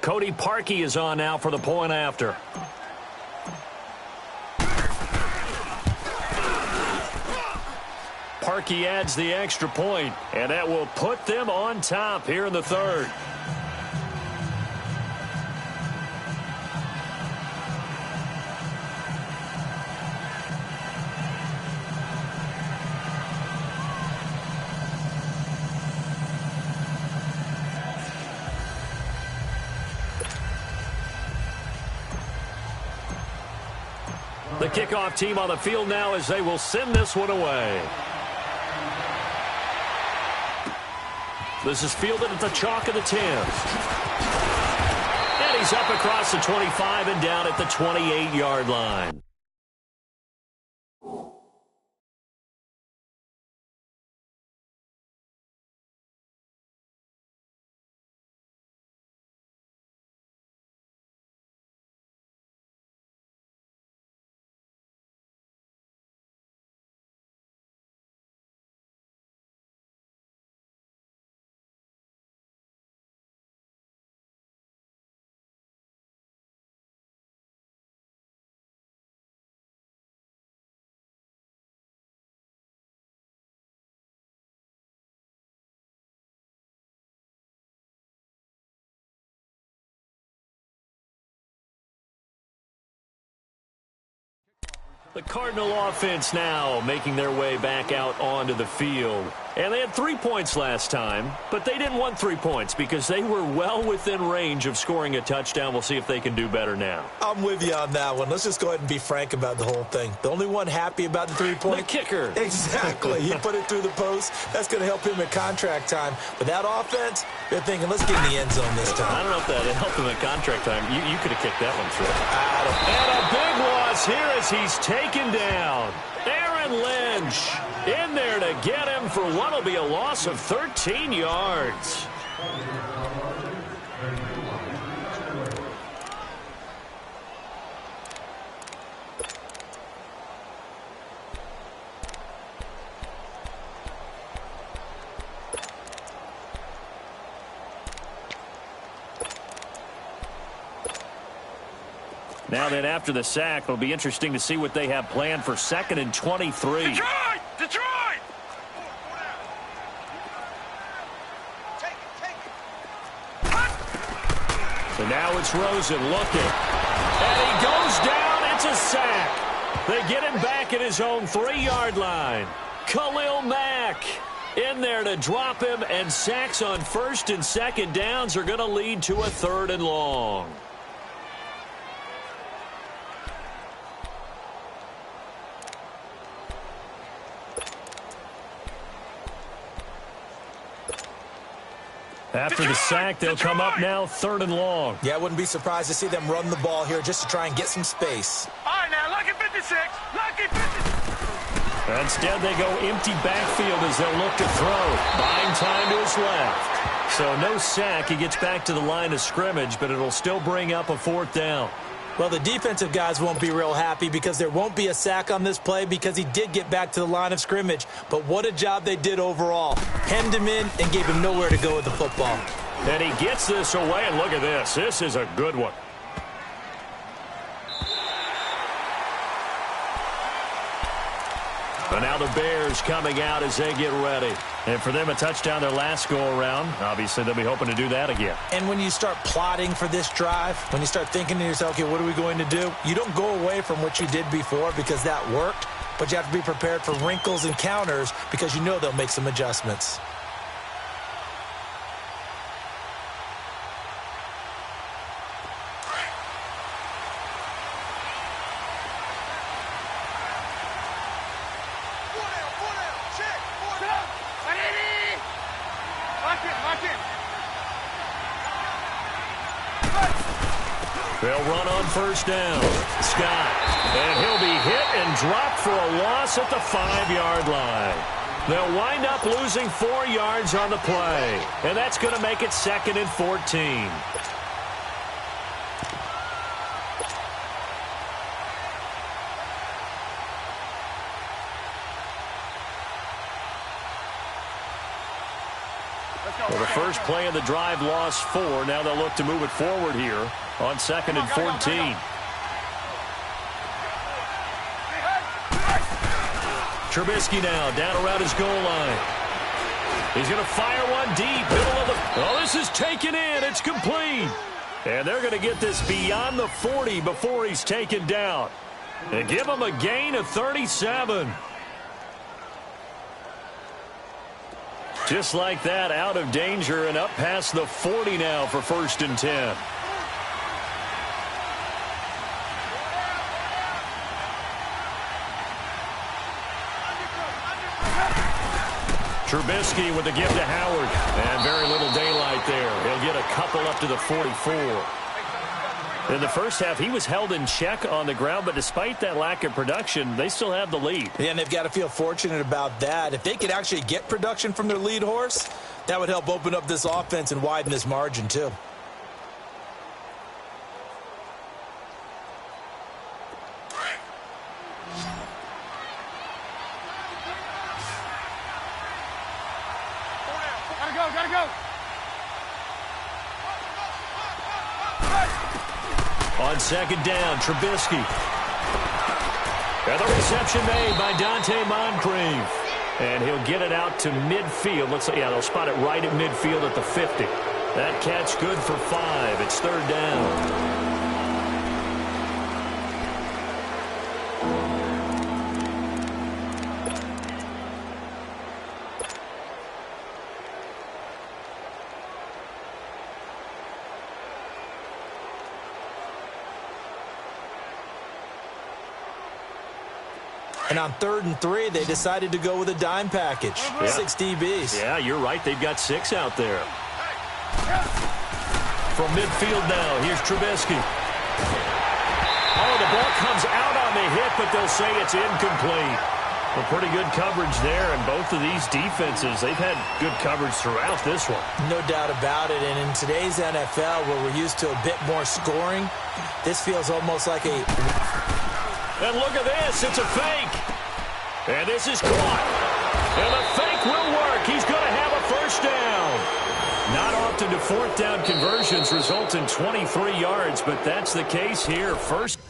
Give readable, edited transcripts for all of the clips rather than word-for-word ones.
Cody Parkey is on now for the point after. Parkey adds the extra point, and that will put them on top here in the third. The kickoff team on the field now as they will send this one away. This is fielded at the chalk of the 10. And he's up across the 25 and down at the 28-yard line. The Cardinal offense now making their way back out onto the field. And they had 3 points last time, but they didn't want 3 points because they were well within range of scoring a touchdown. We'll see if they can do better now. I'm with you on that one. Let's just go ahead and be frank about the whole thing. The only one happy about the 3-point? The kicker. Exactly. He put it through the post. That's going to help him at contract time. But that offense, they're thinking, let's get in the end zone this time. I don't know if that helped him at contract time. You could have kicked that one through. And a big loss here as he's taken down. Aaron Lynch in there to get him for what will be a loss of 13 yards. Now then, after the sack, it'll be interesting to see what they have planned for 2nd and 23. Detroit! Detroit! So now it's Rosen looking. And he goes down. It's a sack. They get him back at his own 3-yard line. Khalil Mack in there to drop him, and sacks on 1st and 2nd downs are going to lead to a 3rd and long. After the sack, they'll come up now 3rd and long. Yeah, I wouldn't be surprised to see them run the ball here just to try and get some space. All right, now, lucky 56. Lucky 56. Instead, they go empty backfield as they'll look to throw. Buying time to his left. So no sack. He gets back to the line of scrimmage, but it'll still bring up a 4th down. Well, the defensive guys won't be real happy because there won't be a sack on this play because he did get back to the line of scrimmage. But what a job they did overall. Hemmed him in and gave him nowhere to go with the football. And he gets this away, and look at this. This is a good one. But now the Bears coming out as they get ready. And for them, a touchdown their last go-around. Obviously, they'll be hoping to do that again. And when you start plotting for this drive, when you start thinking to yourself, okay, what are we going to do? You don't go away from what you did before because that worked, but you have to be prepared for wrinkles and counters because you know they'll make some adjustments. They'll run on 1st down. Scott. And he'll be hit and dropped for a loss at the 5-yard line. They'll wind up losing 4 yards on the play. And that's going to make it 2nd and 14. Well, the first play of the drive lost 4. Now they'll look to move it forward here on 2nd and 14. Trubisky now down around his goal line. He's going to fire one deep. Middle of the... Oh, this is taken in. It's complete. And they're going to get this beyond the 40 before he's taken down. And give him a gain of 37. Just like that, out of danger and up past the 40 now for 1st and 10. Trubisky with the give to Howard. And very little daylight there. He'll get a couple up to the 44. In the first half, he was held in check on the ground, but despite that lack of production, they still have the lead. Yeah, and they've got to feel fortunate about that. If they could actually get production from their lead horse, that would help open up this offense and widen this margin, too. Gotta go. On 2nd down, Trubisky. And the reception made by Dante Moncrief. And he'll get it out to midfield. Let's say, yeah, they'll spot it right at midfield at the 50. That catch good for 5. It's 3rd down. And on 3rd and 3, they decided to go with a dime package. Yeah. 6 DBs. Yeah, you're right. They've got 6 out there. From midfield now, here's Trubisky. Oh, the ball comes out on the hit, but they'll say it's incomplete. Well, pretty good coverage there, and both of these defenses, they've had good coverage throughout this one. No doubt about it, and in today's NFL, where we're used to a bit more scoring, this feels almost like a... And look at this. It's a fake. And this is caught. And the fake will work. He's going to have a 1st down. Not often do 4th down conversions result in 23 yards, but that's the case here. First.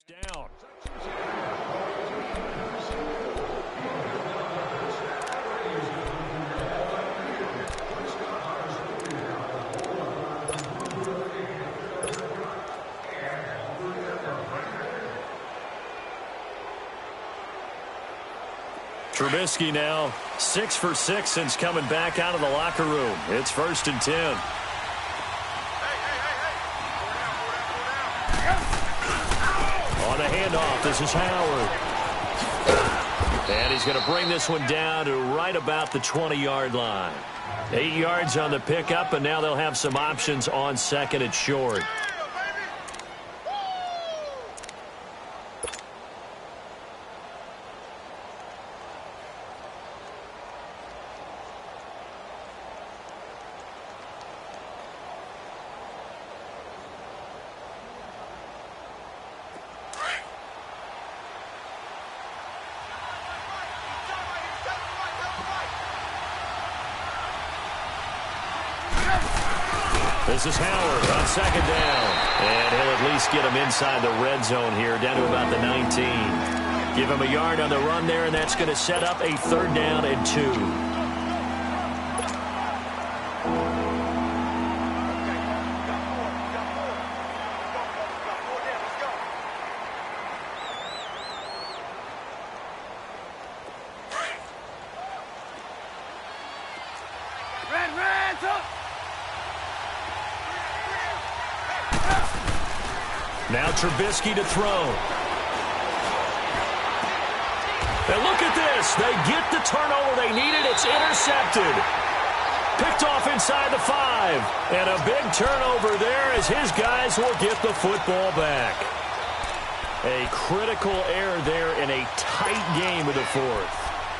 Down. Trubisky now 6 for 6 since coming back out of the locker room. It's 1st and 10. On the handoff, this is Howard. And he's going to bring this one down to right about the 20-yard line. 8 yards on the pickup, and now they'll have some options on 2nd and short. This is Howard on 2nd down. And he'll at least get him inside the red zone here, down to about the 19. Give him a yard on the run there, and that's going to set up a 3rd down and 2. Now Trubisky to throw. And look at this. They get the turnover they needed. It's intercepted. Picked off inside the 5. And a big turnover there as his guys will get the football back. A critical error there in a tight game of the 4th.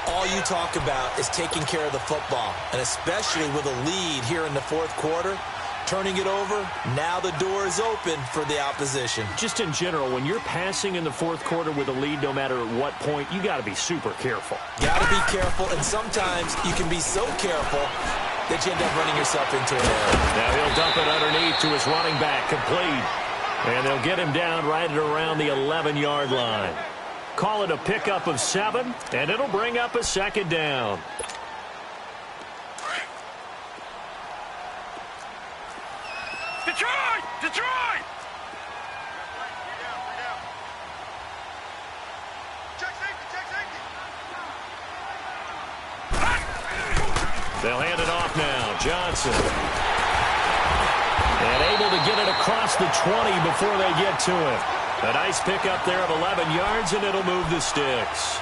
All you talk about is taking care of the football, and especially with a lead here in the 4th quarter. Turning it over, now the door is open for the opposition. Just in general, when you're passing in the 4th quarter with a lead, no matter at what point, you got to be super careful. Got to be careful, and sometimes you can be so careful that you end up running yourself into an error. Now he'll dump it underneath to his running back, complete. And they'll get him down right at around the 11-yard line. Call it a pickup of 7, and it'll bring up a 2nd down. Detroit! Detroit! Check safety, check safety. They'll hand it off now. Johnson. And able to get it across the 20 before they get to him. A nice pickup there of 11 yards, and it'll move the sticks.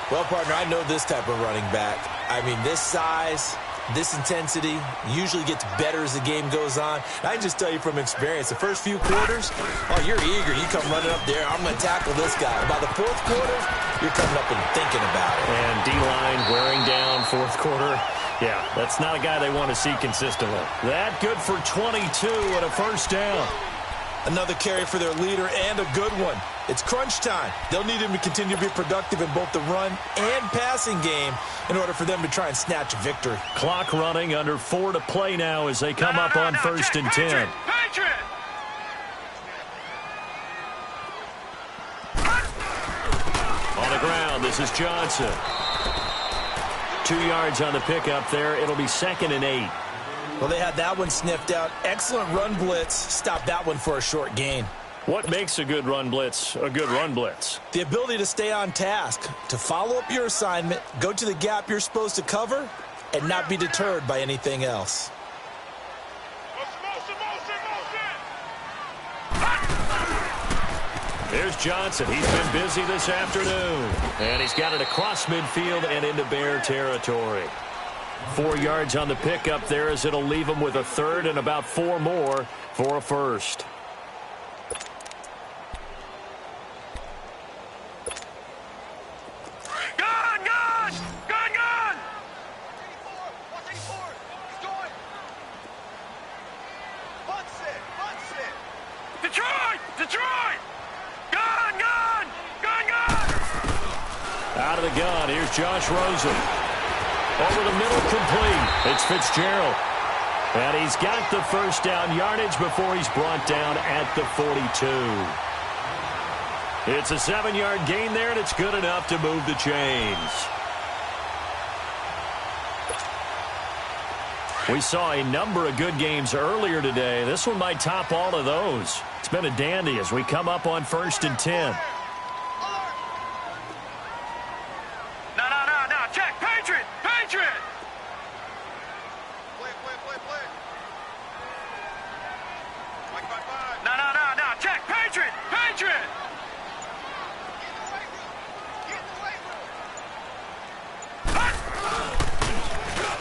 Well, partner, I know this type of running back. I mean, this size, this intensity usually gets better as the game goes on. And I can just tell you from experience, the first few quarters, oh, you're eager. You come running up there, I'm going to tackle this guy. By the 4th quarter, you're coming up and thinking about it. And D-line wearing down 4th quarter. Yeah, that's not a guy they want to see consistently. That good for 22 and a 1st down. Another carry for their leader and a good one. It's crunch time. They'll need him to continue to be productive in both the run and passing game in order for them to try and snatch a victory. Clock running, under 4 to play now as they come up on 1st and 10. Patriot! On the ground, this is Johnson. 2 yards on the pickup there. It'll be 2nd and 8. Well, they had that one sniffed out. Excellent run blitz. Stop that one for a short gain. What makes a good run blitz a good run blitz? The ability to stay on task, to follow up your assignment, go to the gap you're supposed to cover, and not be deterred by anything else. Here's Johnson. He's been busy this afternoon. And he's got it across midfield and into Bear territory. 4 yards on the pickup there as it'll leave him with a 3rd and about 4 more for a 1st. Gun! Gun! Gun! Gun! 184! He's going! Bunts it! Bunts it! Detroit! Detroit! Gun! Gun! Gun! Gun! Out of the gun, here's Josh Rosen. Over the middle, complete. It's Fitzgerald. And he's got the 1st down yardage before he's brought down at the 42. It's a 7-yard gain there, and it's good enough to move the chains. We saw a number of good games earlier today. This one might top all of those. It's been a dandy as we come up on 1st and 10.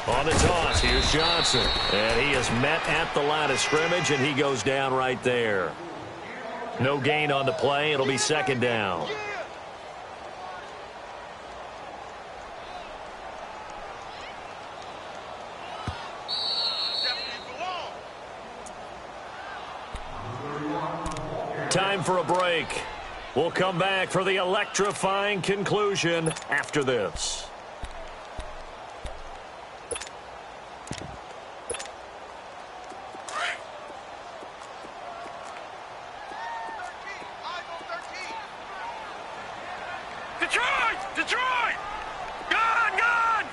On the toss, here's Johnson. And he is met at the line of scrimmage, and he goes down right there. No gain on the play. It'll be second down. Time for a break. We'll come back for the electrifying conclusion after this. Detroit! Gone!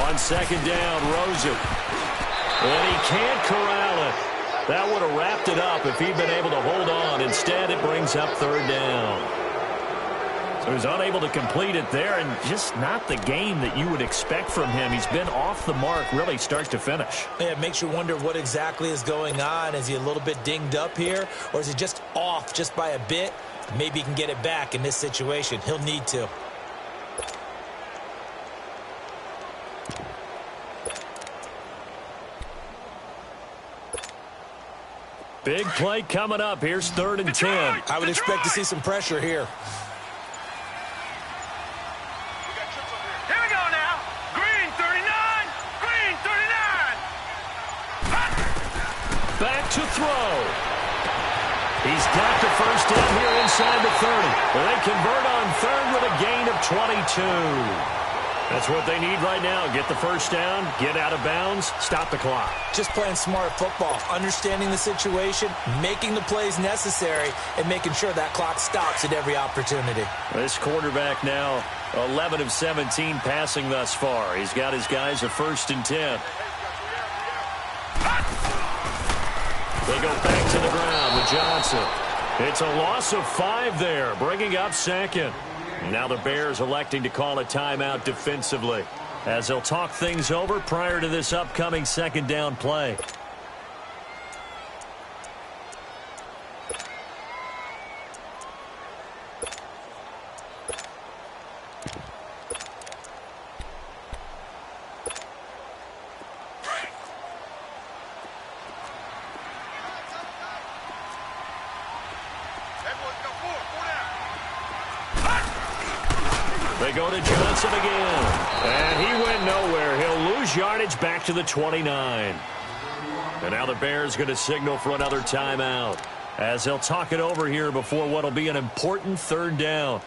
On second down, Rosen. And he can't corral it. That would have wrapped it up if he'd been able to hold on. Instead, it brings up third down. So he's unable to complete it there, and just not the game that you would expect from him. He's been off the mark really start to finish. Yeah, it makes you wonder what exactly is going on. Is he a little bit dinged up here, or is he just off just by a bit? Maybe he can get it back in this situation. He'll need to. Big play coming up. Here's 3rd and 10. I would expect to see some pressure here. Here we go now. Green 39. Back to throw. He's got the first down here inside the 30. They convert on 3rd with a gain of 22. That's what they need right now. Get the first down, get out of bounds, stop the clock. Just playing smart football, understanding the situation, making the plays necessary, and making sure that clock stops at every opportunity. This quarterback now 11 of 17 passing thus far. He's got his guys a 1st and 10. They go back to the ground with Johnson. It's a loss of 5 there, bringing up 2nd. Now the Bears electing to call a timeout defensively as they'll talk things over prior to this upcoming 2nd down play. They go to Johnson again. And he went nowhere. He'll lose yardage back to the 29. And now the Bears going to signal for another timeout as they'll talk it over here before what will be an important 3rd down.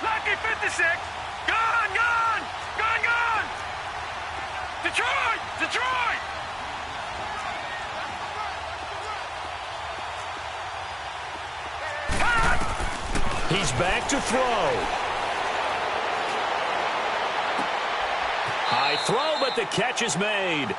Lucky 56. Gone. Detroit. He's back to throw. High throw, but the catch is made.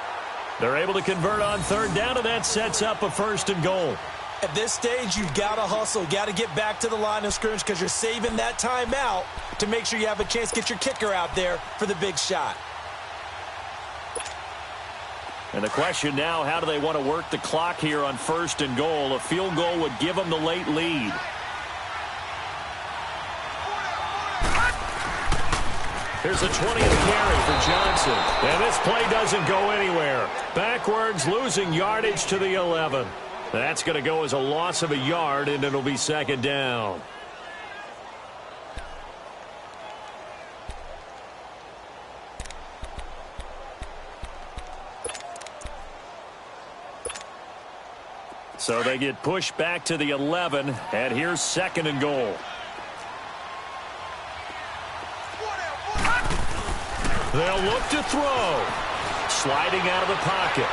They're able to convert on 3rd down, and that sets up a 1st and goal. At this stage, you've got to hustle. Got to get back to the line of scrimmage because you're saving that timeout to make sure you have a chance to get your kicker out there for the big shot. And the question now, how do they want to work the clock here on 1st and goal? A field goal would give them the late lead. Here's the 20th carry for Johnson. And this play doesn't go anywhere. Backwards, losing yardage to the 11. That's going to go as a loss of a yard, and it'll be 2nd down. So they get pushed back to the 11, and here's 2nd and goal. They'll look to throw. Sliding out of the pocket.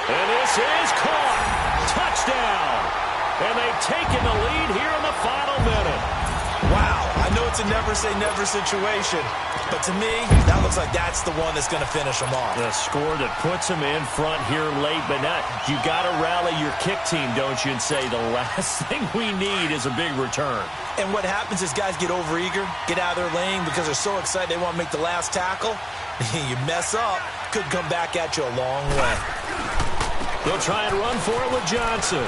And this is caught. Touchdown. And they've taken the lead here in the final minute. Wow. I know it's a never-say-never situation, but to me, that looks like that's the one that's going to finish them off. The score that puts them in front here late, but not. You got to rally your kick team, don't you, and say the last thing we need is a big return. And what happens is guys get overeager, get out of their lane because they're so excited they want to make the last tackle. You mess up, could come back at you a long way. They'll try and run for it with Johnson.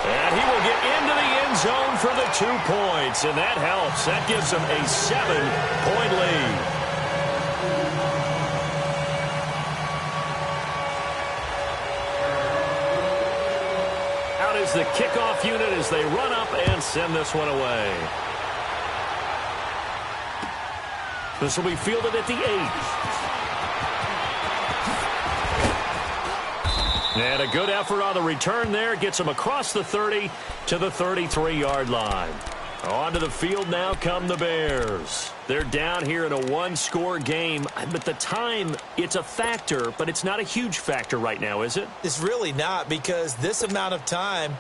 And he will get into the end zone for the 2 points, and that helps. That gives them a 7-point lead. Out is the kickoff unit as they run up and send this one away. This will be fielded at the 8. And a good effort on the return there. Gets them across the 30 to the 33-yard line. Onto the field now come the Bears. They're down here in a one-score game. But the time, it's a factor, but it's not a huge factor right now, is it? It's really not, because this amount of time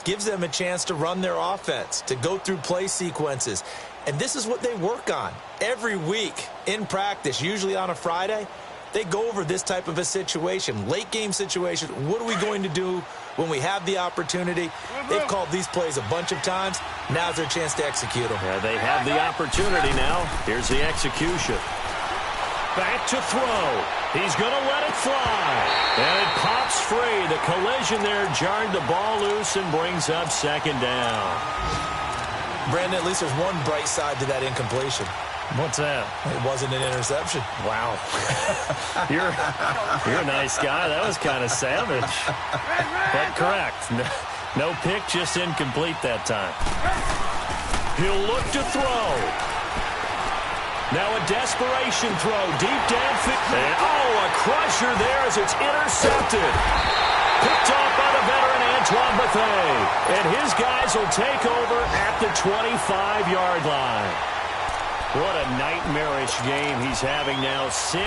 gives them a chance to run their offense, to go through play sequences. And this is what they work on every week in practice, usually on a Friday. They go over this type of a situation, late game situation. What are we going to do when we have the opportunity? They've called these plays a bunch of times. Now's their chance to execute them. Yeah, they have the opportunity now. Here's the execution. Back to throw. He's going to let it fly. And it pops free. The collision there jarred the ball loose and brings up second down. Brandon, at least there's one bright side to that incompletion. What's that? It wasn't an interception. Wow. You're a nice guy. That was kind of savage. But correct. No pick, just incomplete that time. He'll look to throw. Now a desperation throw. Deep downfield. Oh, a crusher there as it's intercepted. Picked off by the veteran Antoine Bethea. And his guys will take over at the 25-yard line. What a nightmarish game he's having now. 6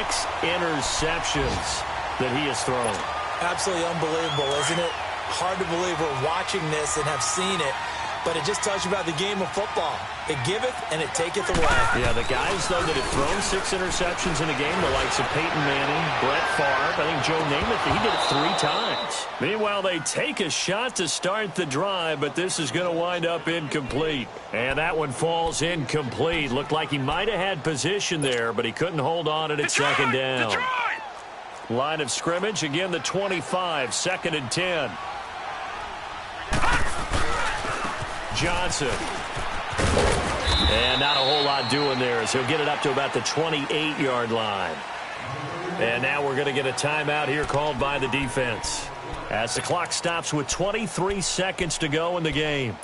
interceptions that he has thrown. Absolutely unbelievable, isn't it? Hard to believe we're watching this and have seen it, but it just tells you about the game of football. It giveth and it taketh away. Yeah, the guys, though, that have thrown 6 interceptions in a game, the likes of Peyton Manning, Brett Favre, I think Joe Namath, he did it 3 times. Meanwhile, they take a shot to start the drive, but this is going to wind up incomplete. And that one falls incomplete. Looked like he might have had position there, but he couldn't hold on at second down. Line of scrimmage, again the 25, 2nd and 10. Johnson. And not a whole lot doing there as he'll get it up to about the 28-yard line. And now we're going to get a timeout here called by the defense as the clock stops with 23 seconds to go in the game.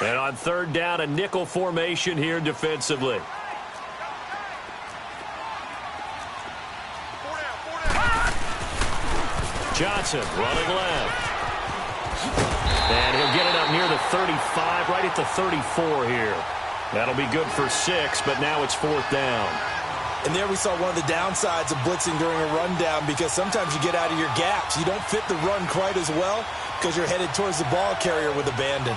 And on 3rd down, a nickel formation here defensively. Johnson running left. And he'll get it up near the 35, right at the 34 here. That'll be good for 6, but now it's 4th down. And there we saw one of the downsides of blitzing during a rundown, because sometimes you get out of your gaps. You don't fit the run quite as well because you're headed towards the ball carrier with abandon.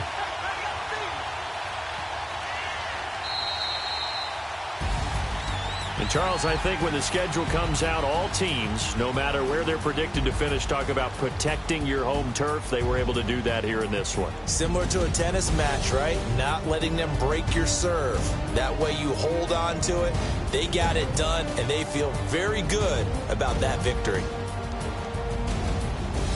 And Charles, I think when the schedule comes out, all teams, no matter where they're predicted to finish, talk about protecting your home turf. They were able to do that here in this one. Similar to a tennis match, right? Not letting them break your serve. That way you hold on to it. They got it done, and they feel very good about that victory.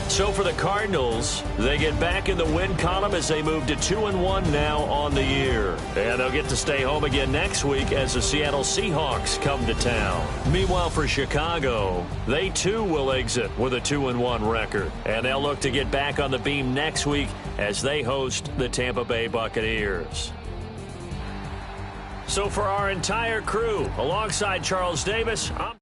So for the Cardinals, they get back in the win column as they move to 2-1 now on the year. And they'll get to stay home again next week as the Seattle Seahawks come to town. Meanwhile, for Chicago, they too will exit with a 2-1 record. And they'll look to get back on the beam next week as they host the Tampa Bay Buccaneers. So for our entire crew, alongside Charles Davis, I'm